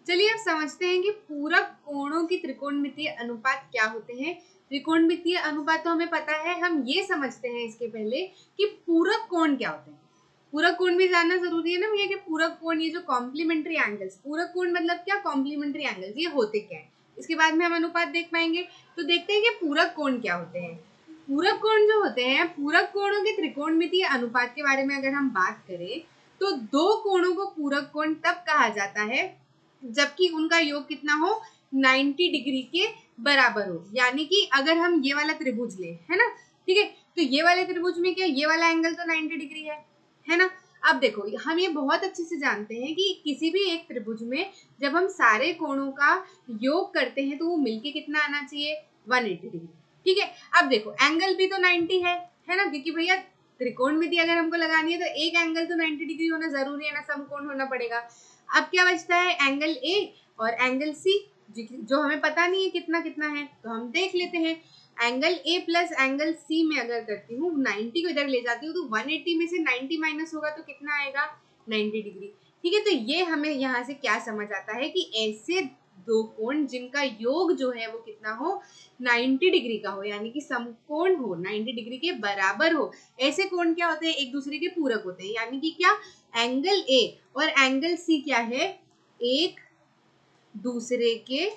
चलिए अब समझते हैं कि पूरक कोणों की त्रिकोणमितीय अनुपात क्या होते हैं। त्रिकोणमितीय अनुपात तो हमें पता है, हम ये समझते हैं इसके पहले कि पूरक कोण क्या होते हैं। पूरक कोण भी जानना जरूरी है ना भैया कि पूरक कोण, ये जो कॉम्प्लीमेंट्री एंगल्स, पूरक कोण मतलब क्या, कॉम्प्लीमेंट्री एंगल्स, ये होते क्या है। इसके बाद में हम अनुपात देख पाएंगे। तो देखते हैं कि पूरक कोण क्या होते हैं। पूरक कोण जो होते हैं, पूरक कोणों के त्रिकोणमितीय अनुपात के बारे में अगर हम बात करें तो दो कोणों को पूरक कोण तब कहा जाता है जबकि उनका योग कितना हो, 90 डिग्री के बराबर हो। यानी कि अगर हम ये वाला त्रिभुज ले, है ना, ठीक है, तो ये वाले त्रिभुज में क्या, ये वाला एंगल तो 90 डिग्री है ना। अब देखो हम ये बहुत अच्छे से जानते हैं कि किसी भी एक त्रिभुज में जब हम सारे कोणों का योग करते हैं तो वो मिलके कितना आना चाहिए, 180 डिग्री। ठीक है, अब देखो एंगल भी तो 90 है ना, क्योंकि भैया त्रिकोणमिति अगर हमको लगानी है तो एक एंगल तो 90 डिग्री होना जरूरी है ना, समकोण होना पड़ेगा। अब क्या बचता है, एंगल ए और एंगल सी, जो हमें पता नहीं है कितना कितना है, तो हम देख लेते हैं। Angle A plus angle C में अगर करती हूँ, 90 को इधर ले जाती हूँ तो 180 में से 90 माइनस होगा तो कितना आएगा, 90 डिग्री। ठीक है, तो ये हमें यहाँ से क्या समझ आता है कि ऐसे दो कोण जिनका योग जो है वो कितना हो, 90 डिग्री का हो, यानी कि समकोण हो, 90 डिग्री के बराबर हो, ऐसे कोण क्या होते हैं, एक दूसरे के पूरक होते हैं। यानी कि क्या, एंगल ए और एंगल सी क्या है, एक दूसरे के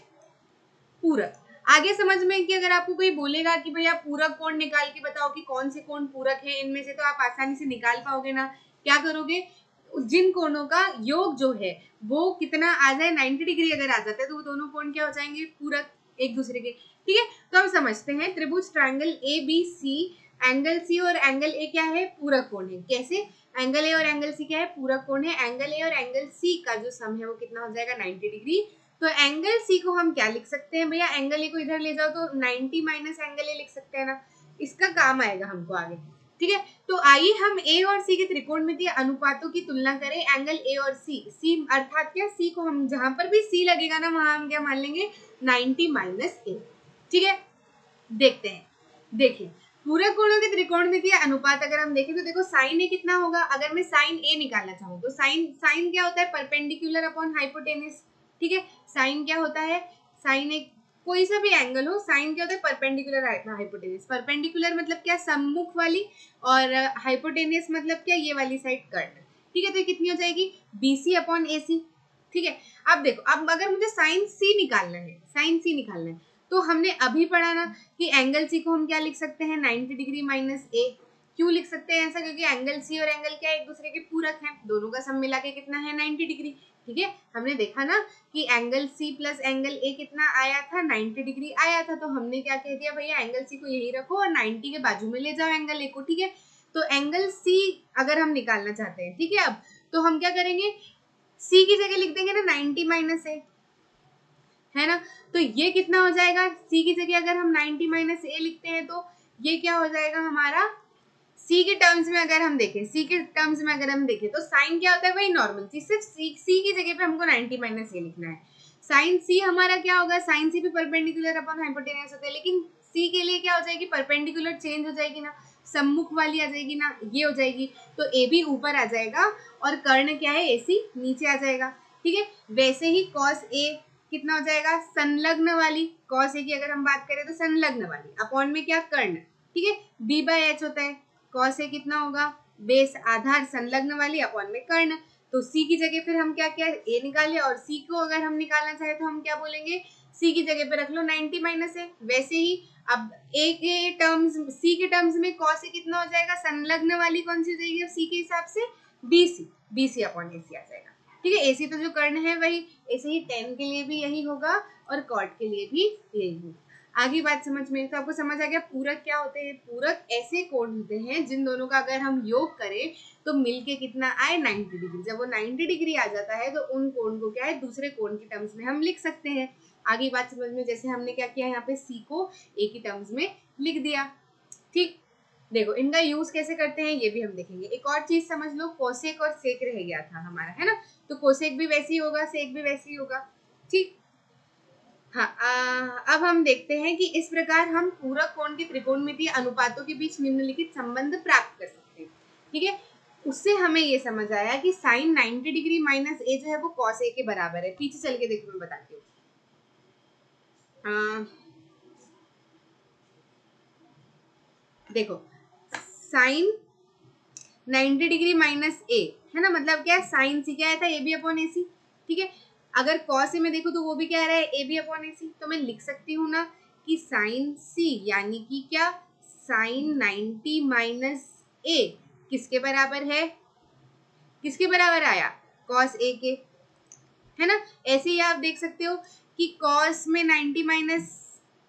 पूरक। आगे समझ में कि अगर आपको कोई बोलेगा कि भैया पूरक कोण निकाल के बताओ कि कौन से कोण पूरक है इनमें से, तो आप आसानी से निकाल पाओगे ना। क्या करोगे, जिन कोणों का योग जो है वो कितना आ जाए, 90 डिग्री अगर आ जाता है तो वो दोनों कोण क्या हो जाएंगे, पूरक एक दूसरे के। ठीक है, तो हम समझते हैं त्रिभुज triangle A B C, angle C और एंगल ए क्या है, पूरक कोण है। कैसे, एंगल ए और एंगल सी क्या है, पूरक कोण है। एंगल ए और एंगल सी का जो सम है वो कितना हो जाएगा, 90 डिग्री। तो एंगल सी को हम क्या लिख सकते हैं भैया, एंगल ए को इधर ले जाओ तो 90 माइनस एंगल ए लिख सकते हैं ना, इसका काम आएगा हमको आगे। ठीक है, तो आइए हम ए और सी के त्रिकोणमितीय अनुपातों की तुलना करें। एंगल ए और सी अर्थात क्या, सी को हम जहां पर भी सी लगेगा ना वहां हम क्या मान लेंगे, 90 माइनस ए। ठीक है, देखते हैं। देखिए पूरक कोणों के त्रिकोणमितीय अनुपात अगर हम देखें तो देखो साइन ए कितना होगा, अगर मैं साइन ए निकालना चाहूँ तो साइन क्या होता है, परपेंडिकुलर अपॉन हाइपोटेनस। ठीक है, साइन क्या होता है, साइन एक कोई सा भी एंगल हो, साइन क्या होता है, परपेंडिकुलर हाइपोटेनस। परपेंडिकुलर मतलब क्या, सम्मुख वाली, और हाइपोटेनस मतलब क्या, ये वाली साइड कर्ण। ठीक है, तो ये कितनी हो जाएगी, बीसी अपॉन एसी। ठीक है, अब देखो, अब अगर मुझे साइन सी निकालना है, साइन सी निकालना है, तो हमने अभी पढ़ा ना कि एंगल सी को हम क्या लिख सकते हैं, 90 डिग्री माइनस ए। क्यों लिख सकते हैं ऐसा, क्योंकि एंगल सी और एंगल क्या एक दूसरे के पूरक हैं, दोनों का सम मिला के कितना है, 90 डिग्री। ठीक है, हमने देखा ना कि angle C plus angle A कितना आया था, 90 डिग्री आया था, तो हमने क्या कह दिया, भैया एंगल सी को यही रखो और 90 के बाजू में ले जाओ एंगल ए को। ठीक है, तो एंगल सी अगर हम निकालना चाहते हैं, ठीक है, अब तो हम क्या करेंगे, सी की जगह लिख देंगे ना 90 माइनस ए, है ना। तो ये कितना हो जाएगा, सी की जगह अगर हम 90 माइनस ए लिखते हैं तो ये क्या हो जाएगा हमारा, सी के टर्म्स में अगर हम देखें, सी के टर्म्स में अगर हम देखें तो साइन क्या होता है, वही नॉर्मल सी, सिर्फ सी की जगह पे हमको 90 माइनस ए लिखना है। साइन सी हमारा क्या होगा, साइन सी भी परपेंडिकुलर अपॉन हाइपोटेनस होता है, लेकिन सी के लिए क्या हो जाएगी, परपेंडिकुलर चेंज हो जाएगी ना, सम्मुख वाली आ जाएगी ना, ये हो जाएगी, तो ए भी ऊपर आ जाएगा और कर्ण क्या है, ए सी नीचे आ जाएगा। ठीक है, वैसे ही कॉस ए कितना हो जाएगा, संलग्न वाली, कॉस ए की अगर हम बात करें तो संलग्न वाली, अपॉन में क्या, कर्ण। ठीक है, बी बाय एच होता है, कॉस ए कितना होगा, बेस आधार संलग्न वाली अपॉन में कर्ण। तो सी की जगह फिर हम क्या किया, ए निकाले, और सी को अगर हम निकालना चाहे तो हम क्या बोलेंगे, सी की जगह पे रख लो 90 माइनस ए। वैसे ही अब ए के टर्म्स, सी के टर्म्स में कॉस ए कितना हो जाएगा, संलग्न वाली कौन सी हो जाएगी अब सी के हिसाब से, बीसी, बीसी अपॉन एसी आ जाएगा। ठीक है, एसी तो जो कर्ण है वही, ऐसे ही टेन के लिए भी यही होगा और कॉट के लिए भी यही होगा। आगे बात समझ में, तो आपको समझ आ गया पूरक क्या होते हैं। पूरक ऐसे कोण होते हैं जिन दोनों का अगर हम योग करें तो मिलके कितना आए, 90 डिग्री। जब वो 90 डिग्री आ जाता है तो उन कोण को क्या है, दूसरे कोण के टर्म्स में हम लिख सकते हैं। आगे बात समझ में, जैसे हमने क्या किया, यहाँ पे सी को ए की टर्म्स में लिख दिया। ठीक, देखो इनका यूज कैसे करते हैं ये भी हम देखेंगे। एक और चीज समझ लो, कोसेक और सेक रह गया था हमारा, है ना, तो कोसेक भी वैसे ही होगा, सेक भी वैसे ही होगा। ठीक, हाँ, अब हम देखते हैं कि इस प्रकार हम पूरक कोण के त्रिकोणमितीय अनुपातों के बीच निम्नलिखित संबंध प्राप्त कर सकते हैं। ठीक है, उससे हमें ये समझ आया कि साइन 90 डिग्री माइनस ए जो है वो कॉस ए के बराबर है। पीछे चल के देखो, मैं बताती हूँ। देखो, साइन 90 डिग्री माइनस ए है ना, मतलब क्या है, साइन सी क्या था, ए बी अपॉन ए सी। ठीक है, अगर कॉस ए में देखो तो वो भी क्या रहा है, ए बी अपॉन ए सी। तो मैं लिख सकती हूँ ना कि साइन सी यानी कि क्या, साइन 90 माइनस ए किसके बराबर है, किसके बराबर आया, कॉस ए के, है ना। ऐसे ही आप देख सकते हो कि कॉस में 90 माइनस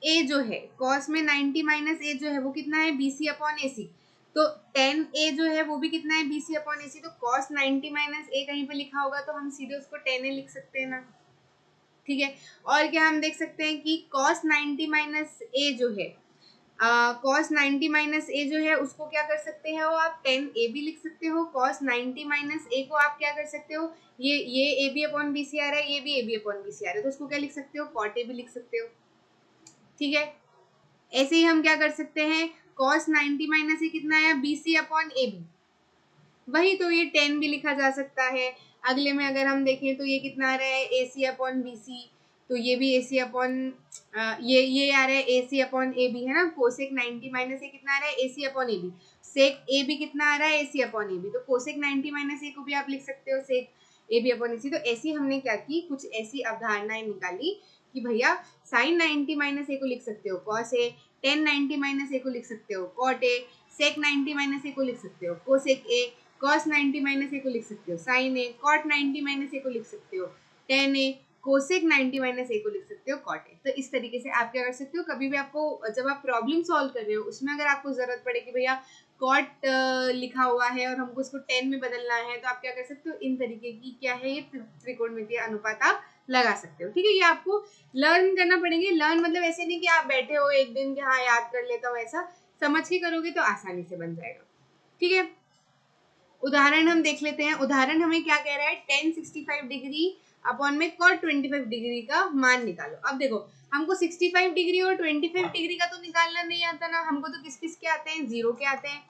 ए जो है, कॉस में 90 माइनस ए जो है वो कितना है, बी सी अपॉन ए सी। तो टेन ए जो है वो भी कितना है, बी सी अपॉन ए सी। तो कॉस 90 माइनस ए कहीं पे लिखा होगा तो हम सीधे उसको टेन ए लिख सकते हैं ना। ठीक है, और क्या हम देख सकते हैं कि कॉस 90 माइनस ए जो है, कॉस 90 माइनस ए जो है उसको क्या कर सकते हैं, वो आप टेन ए भी लिख सकते हो। कॉस 90 माइनस ए को आप क्या कर सकते हो, ये A B upon B C आ रहा है, ये भी A B upon B C आ रहा है, तो उसको क्या लिख सकते हो, कॉट ए भी लिख सकते हो। ठीक है, ऐसे ही हम क्या कर सकते हैं, कॉस 90 माइनस ए कितना है, B C upon A B, वही तो ये 10 भी लिखा जा सकता है। अगले में अगर हम देखें तो ये कितना आ रहा है, ए सी अपॉन बी सी, तो ये भी ए सी अपॉन ये आ रहा है A C upon A B, है ना। कोसेक 90 माइनस ए कितना आ रहा है, A C upon A B. Sec A B कितना आ रहा है, A C upon A B. तो कोसेक 90 माइनस ए को भी आप लिख सकते हो सेक ए बी अपॉन ए सी। तो ऐसी हमने क्या की, कुछ ऐसी अवधारणाएं निकाली कि भैया साइन 90 माइनस ए को लिख सकते हो cos A, ten 90 minus A को लिख सकते हो cot A, sec 90 minus A को लिख सकते हो cosec A, cos 90 minus A को लिख सकते हो sign A, cot 90 minus A को लिख सकते हो ten A, cosec 90 minus A को लिख सकते हो कॉट ए। तो इस तरीके से आप क्या कर सकते हो, कभी भी आपको जब आप प्रॉब्लम सॉल्व कर रहे हो उसमें अगर आपको जरूरत पड़े कि भैया कॉट लिखा हुआ है और हमको उसको 10 में बदलना है, तो आप क्या कर सकते हो, इन तरीके की क्या है ये त्रिकोणमितीय अनुपात आप लगा सकते हो। ठीक है, ये आपको लर्न करना पड़ेंगे। लर्न मतलब ऐसे नहीं कि आप बैठे हो एक दिन कि हाँ याद कर लेता हूँ, ऐसा समझ के करोगे तो आसानी से बन जाएगा। ठीक है, उदाहरण हम देख लेते हैं। उदाहरण हमें क्या कह रहा है, tan 65 डिग्री अपॉन में cot 25 डिग्री का मान निकालो। अब देखो, हमको 65 डिग्री और 25 डिग्री का तो निकालना नहीं आता ना, हमको तो किस किस के आते हैं, 0 के आते हैं,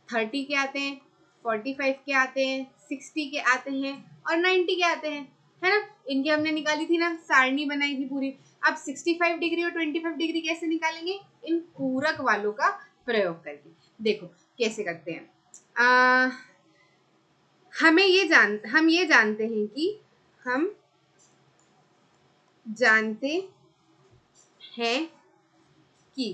30 के आते हैं, 45 के आते हैं, 60 के आते हैं और 90 के आते हैं, है ना। इनकी हमने निकाली थी ना, सारणी बनाई थी पूरी। अब 65 डिग्री और 25 डिग्री कैसे निकालेंगे, इन पूरक वालों का प्रयोग करके। देखो कैसे करते हैं। हम ये जानते हैं कि हम जानते हैं कि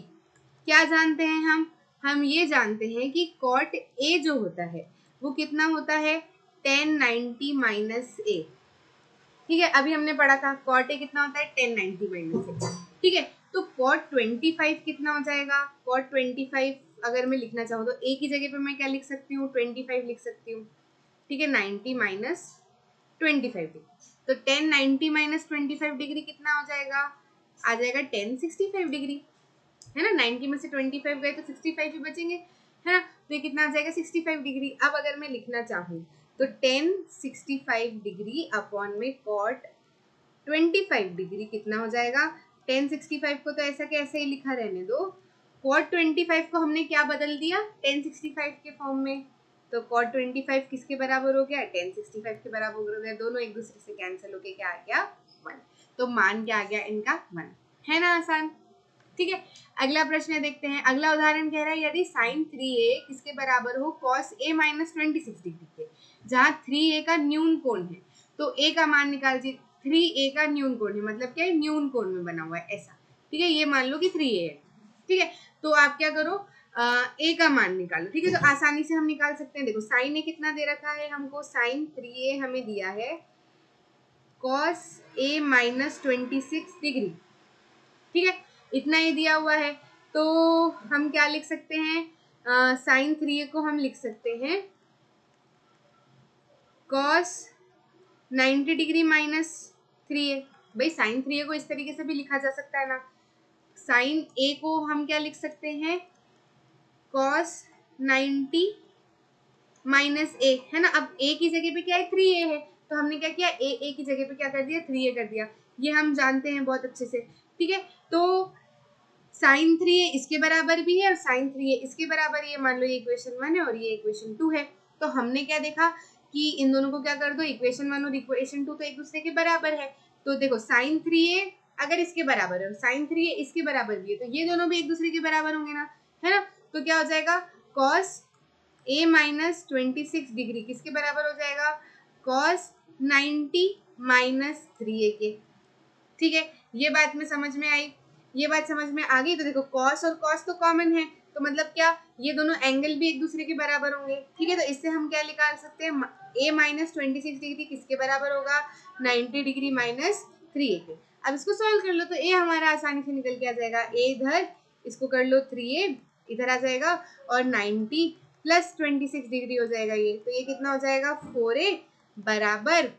क्या जानते हैं हम ये जानते हैं कि कॉट ए जो होता है वो कितना होता है, 1090 माइनस ए। ठीक है, अभी हमने पढ़ा था कॉट ए कितना होता है, 1090 माइनस ए। ठीक है, तो कॉट 25 कितना हो जाएगा, कॉट 25 अगर मैं लिखना चाहूँ तो ए की जगह पे मैं क्या लिख सकती हूँ, 25 लिख सकती हूँ। ठीक है, 90 माइनस 25 डिग्री, तो 1090 माइनस 25 डिग्री कितना हो जाएगा, आ जाएगा 1065 डिग्री, है ना। 90 में से 25 गए तो 65 ही बचेंगे, है ना। तो ये कितना आ जाएगा, 65 डिग्री। अब अगर मैं लिखना चाहूँ तो 1065 डिग्री अपॉन में कॉट 25 डिग्री कितना हो जाएगा, 1065 को तो ऐसा कैसे ही लिखा रहने दो, कॉट 25 को हमने क्या बदल दिया, 1065 के फॉर्म में। तो कॉट 25 किसके बराबर हो गया, 1065 के बराबर हो गया। दोनों एक दूसरे से कैंसिल होके क्या आ गया, 1। तो मान क्या आ गया इनका, 1, है ना, आसान। ठीक है, अगला प्रश्न देखते हैं। अगला उदाहरण कह रहा है यदि साइन 3a किसके बराबर हो, कॉस a माइनस 26 डिग्री के, जहाँ 3a का न्यून कोण है। तो a का मान निकाल दीजिए, 3a का न्यून कोण है मतलब क्या है, न्यून कोण में बना हुआ है ऐसा। ठीक है, ये मान लो कि 3a है। ठीक है, तो आप क्या करो, a का मान निकालो। ठीक है, तो आसानी से हम निकाल सकते हैं। देखो साइन a कितना दे रखा है हमको, साइन 3a हमें दिया है कॉस a माइनस 26 डिग्री। ठीक है, इतना ही दिया हुआ है। तो हम क्या लिख सकते हैं, साइन 3a को हम लिख सकते हैं कॉस 90 डिग्री माइनस 3a। भाई साइन 3a को इस तरीके से भी लिखा जा सकता है ना, साइन a को हम क्या लिख सकते हैं, कॉस 90 माइनस a, है ना। अब a की जगह पे क्या है, 3a है, तो हमने क्या किया, a की जगह पे क्या कर दिया, 3a कर दिया। ये हम जानते हैं बहुत अच्छे से। ठीक है, तो साइन 3a इसके बराबर भी है और साइन 3a इसके बराबर, ये मान लो ये इक्वेशन 1 है और ये इक्वेशन 2 है। तो हमने क्या देखा कि इन दोनों को क्या कर दो, इक्वेशन 1 और इक्वेशन 2 तो एक दूसरे के बराबर है। तो देखो sin 3a अगर इसके बराबर है, sin 3a इसके बराबर भी है, तो ये दोनों भी एक दूसरे के बराबर होंगे ना, है ना। तो क्या हो जाएगा, cos a माइनस 26 डिग्री किसके बराबर हो जाएगा, cos 90 माइनस 3a के। ठीक है, ये बात में समझ में आई, ये बात समझ में आ गई। तो देखो cos और cos तो कॉमन है, तो मतलब क्या, ये दोनों एंगल भी एक दूसरे के बराबर होंगे। ठीक है, तो इससे हम क्या निकाल सकते हैं, a माइनस 26 डिग्री किसके बराबर होगा, 90 डिग्री माइनस 3a के। अब इसको सॉल्व कर लो तो a हमारा आसानी से निकल के आ जाएगा, a इधर, इसको कर लो 3a इधर आ जाएगा, और 90 प्लस 26 डिग्री हो जाएगा ये, तो ये कितना हो जाएगा 4a बराबर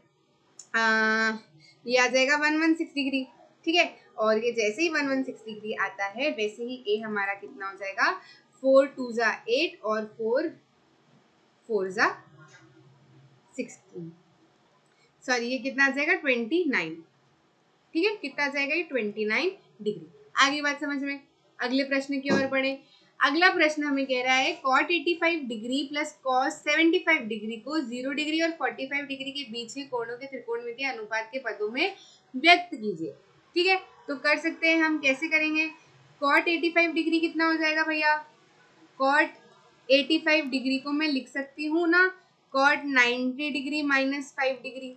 ये आ जाएगा 116 डिग्री। ठीक है, और ये जैसे ही 116 डिग्री आता है वैसे ही a हमारा कितना हो जाएगा, 4 2 जा 8 और 4 4 जा 16, सॉरी ये कितना आ जाएगा 29। ठीक है, कितना आ जाएगा ये 29 डिग्री। आगे बात समझ में, अगले प्रश्न की ओर बढ़े। अगला प्रश्न हमें कह रहा है cot 85 degree plus cos 75 degree को 0 डिग्री और 45 डिग्री के बीच के कोणों के त्रिकोणमितीय अनुपात के पदों में व्यक्त कीजिए। ठीक है, तो कर सकते हैं हम, कैसे करेंगे, cot 85 डिग्री कितना हो जाएगा भैया, cot 85 डिग्री को मैं लिख सकती हूँ ना cot 90 डिग्री माइनस 5 डिग्री,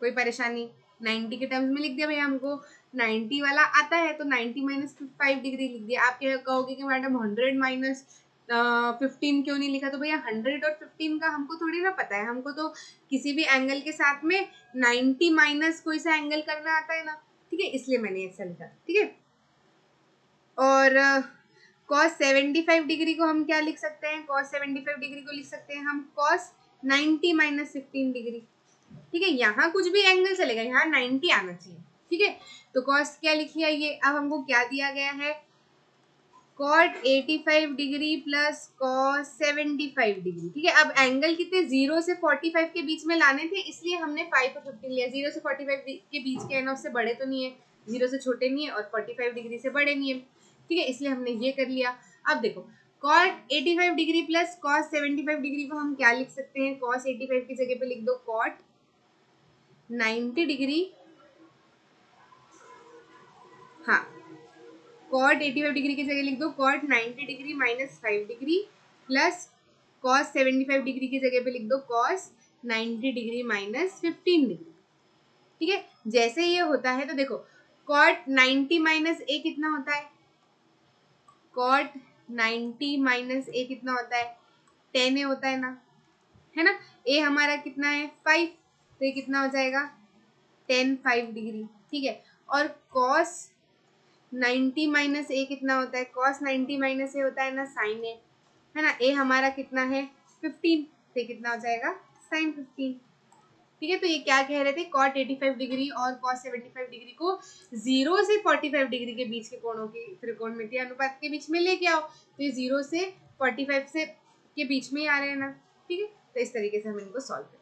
कोई परेशानी, 90 के टर्म्स में लिख दिया भैया, हमको 90 वाला आता है तो 90 माइनस 5 डिग्री लिख दिया। आप क्या कहोगे कि मैडम 100 माइनस 15 क्यों नहीं लिखा, तो भैया 100 और 15 का हमको थोड़ी ना पता है, हमको तो किसी भी एंगल के साथ में 90 माइनस कोई सा एंगल करना आता है ना। ठीक है, इसलिए मैंने ऐसा लिखा। ठीक है, और cos 75 डिग्री को हम क्या लिख सकते हैं, cos 75 डिग्री को लिख सकते हैं हम cos 90 माइनस 15 डिग्री। ठीक है, यहाँ कुछ भी एंगल चलेगा, यहाँ 90 आना चाहिए। ठीक है, तो cos क्या लिखिए ये, अब हमको क्या दिया गया है, cot 85 degree plus cos 75 degree. ठीक है, अब एंगल कितने, 0 से 45 के बीच में लाने थे, इसलिए हमने 5 और 15 लिया। 0 से 45 के बीच के है ना, उससे बड़े तो नहीं है, 0 से छोटे नहीं है और 45 डिग्री से बड़े नहीं है। ठीक है, इसलिए हमने ये कर लिया। अब देखो cot 85 degree plus cos 75 degree को हम क्या लिख सकते हैं, cos 85 की जगह पे लिख दो cot 90 डिग्री, हाँ cot 85 डिग्री की जगह लिख दो cot 90 degree minus 5 degree plus cos 75 degree की जगह पे लिख दो cos 90 डिग्री माइनस 15 डिग्री। ठीक है, जैसे ये होता है तो देखो cot 90 माइनस a कितना होता है, cot 90 माइनस a कितना होता है, 10a होता है ना, है ना। a हमारा कितना है 5, तो ये कितना हो जाएगा 10 5 डिग्री। ठीक है, और cos 90 माइनस ए कितना होता है, cos 90 माइनस ए होता है ना sin a, है ना। a हमारा कितना है 15, तो कितना हो जाएगा sin 15। ठीक है, तो ये क्या कह रहे थे, cot 85 डिग्री और cos 75 डिग्री को 0 से 45 डिग्री के बीच के कोणों के त्रिकोणमितीय अनुपात के बीच में लेके आओ, तो ये 0 से 45 से के बीच में ही आ रहे हैं ना। ठीक है, तो इस तरीके से हम इनको सॉल्व करें।